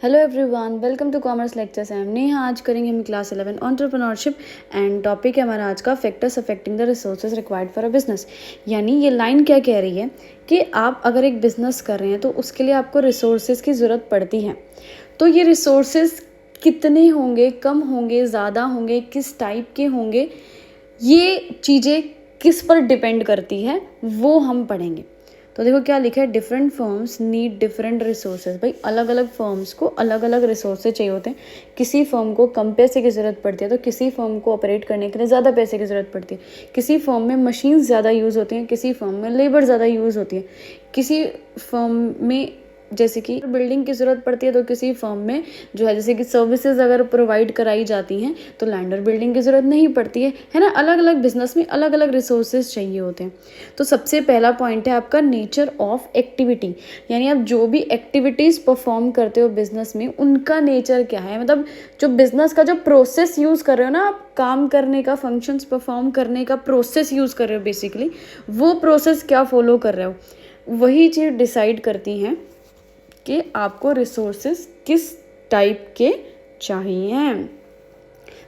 Hello everyone, welcome to commerce lectures. I am Neha. आज करेंगे हम क्लास 11 एंटरप्रेन्योरशिप एंड टॉपिक है हमारा आज का factors affecting the resources required for a business. यानी ये लाइन क्या कह रही है कि आप अगर एक बिजनेस कर रहे हैं तो उसके लिए आपको रिसोर्सेज की ज़रूरत पड़ती है। तो ये रिसोर्सेज कितने होंगे, कम होंगे, ज़्यादा होंगे, किस टाइप के होंगे, ये चीज़ें किस पर डिपेंड करती है वो हम पढ़ेंगे। तो देखो क्या लिखा है, different firms need different resources. भाई अलग अलग फर्म्स को अलग अलग रिसोर्सेज चाहिए होते हैं। किसी फर्म को कम पैसे की ज़रूरत पड़ती है तो किसी फर्म को ऑपरेट करने के लिए ज़्यादा पैसे की ज़रूरत पड़ती है। किसी फर्म में मशीन्स ज़्यादा यूज़ होती हैं, किसी फर्म में लेबर ज़्यादा यूज़ होती है। किसी फर्म में जैसे कि बिल्डिंग की ज़रूरत पड़ती है तो किसी फर्म में जो है जैसे कि सर्विसेज अगर प्रोवाइड कराई जाती हैं तो लैंड और बिल्डिंग की ज़रूरत नहीं पड़ती है ना। अलग अलग बिजनेस में अलग अलग रिसोर्सेज चाहिए होते हैं। तो सबसे पहला पॉइंट है आपका नेचर ऑफ एक्टिविटी। यानी आप जो भी एक्टिविटीज़ परफॉर्म करते हो बिजनेस में उनका नेचर क्या है, मतलब जो बिजनेस का जो प्रोसेस यूज़ कर रहे हो ना आप, काम करने का, फंक्शंस परफॉर्म करने का प्रोसेस यूज़ कर रहे हो, बेसिकली वो प्रोसेस क्या फॉलो कर रहे हो, वही चीज़ डिसाइड करती हैं कि आपको रिसोर्सेज किस टाइप के चाहिए।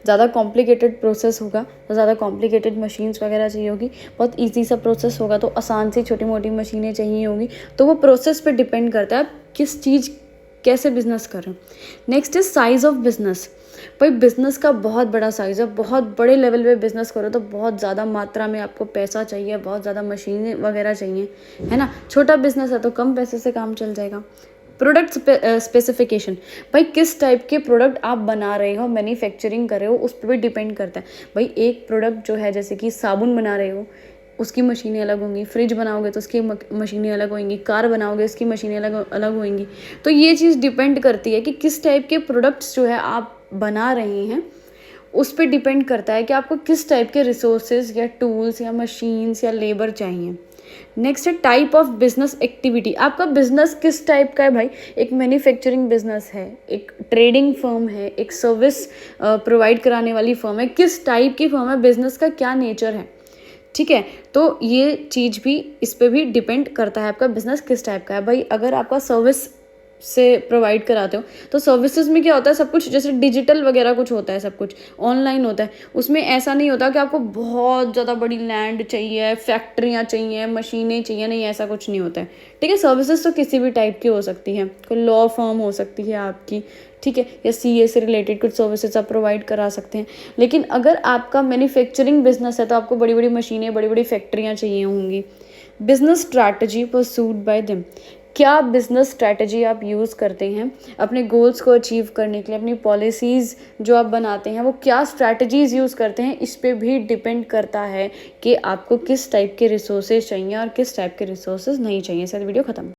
ज़्यादा कॉम्प्लिकेटेड प्रोसेस होगा तो ज़्यादा कॉम्प्लिकेटेड मशीन्स वगैरह चाहिए होगी। बहुत इजी सा प्रोसेस होगा तो आसान सी छोटी मोटी मशीनें चाहिए होंगी। तो वो प्रोसेस पे डिपेंड करता है आप किस चीज़ कैसे बिजनेस कर रहे हो। Next is size of business. भाई बिजनेस का बहुत बड़ा साइज़ है, बहुत बड़े लेवल पे बिजनेस करो तो बहुत ज़्यादा मात्रा में आपको पैसा चाहिए, बहुत ज़्यादा मशीनें वगैरह चाहिए, है ना। छोटा बिजनेस है तो कम पैसे से काम चल जाएगा। प्रोडक्ट स्पेसिफिकेशन, भाई किस टाइप के प्रोडक्ट आप बना रहे हो, मैन्युफैक्चरिंग कर रहे हो, उस पर भी डिपेंड करता है। भाई एक प्रोडक्ट जो है जैसे कि साबुन बना रहे हो उसकी मशीनें अलग होंगी, फ्रिज बनाओगे तो उसकी मशीनें अलग होंगी, कार बनाओगे उसकी मशीनें अलग अलग होंगी। तो ये चीज़ डिपेंड करती है कि किस टाइप के प्रोडक्ट्स जो है आप बना रहे हैं, उस पर डिपेंड करता है कि आपको किस टाइप के रिसोर्सेज या टूल्स या मशीन्स या लेबर चाहिए। नेक्स्ट है टाइप ऑफ बिजनेस एक्टिविटी। आपका बिजनेस किस टाइप का है भाई, एक मैन्युफैक्चरिंग बिजनेस है, एक ट्रेडिंग फर्म है, एक सर्विस प्रोवाइड कराने वाली फर्म है, किस टाइप की फर्म है, बिजनेस का क्या नेचर है, ठीक है। तो ये चीज़ भी इस पर भी डिपेंड करता है आपका बिजनेस किस टाइप का है। भाई अगर आपका सर्विस से प्रोवाइड कराते हो तो सर्विसेज में क्या होता है, सब कुछ जैसे डिजिटल वगैरह कुछ होता है, सब कुछ ऑनलाइन होता है। उसमें ऐसा नहीं होता कि आपको बहुत ज़्यादा बड़ी लैंड चाहिए, फैक्ट्रियाँ चाहिए, मशीनें चाहिए, नहीं ऐसा कुछ नहीं होता है, ठीक है। सर्विसेज तो किसी भी टाइप की हो सकती है, कोई लॉ फर्म हो सकती है आपकी, ठीक है, या सीए से रिलेटेड कुछ सर्विसेज आप प्रोवाइड करा सकते हैं। लेकिन अगर आपका मैन्युफैक्चरिंग बिजनेस है तो आपको बड़ी बड़ी मशीनें, बड़ी बड़ी फैक्ट्रियाँ चाहिए होंगी। Business strategy pursued bye them, क्या बिजनेस स्ट्रैटेजी आप यूज़ करते हैं अपने गोल्स को अचीव करने के लिए, अपनी पॉलिसीज़ जो आप बनाते हैं वो क्या स्ट्रैटेजीज़ यूज़ करते हैं, इस पे भी डिपेंड करता है कि आपको किस टाइप के रिसोर्सेज चाहिए और किस टाइप के रिसोर्सेज नहीं चाहिए। सर वीडियो ख़त्म।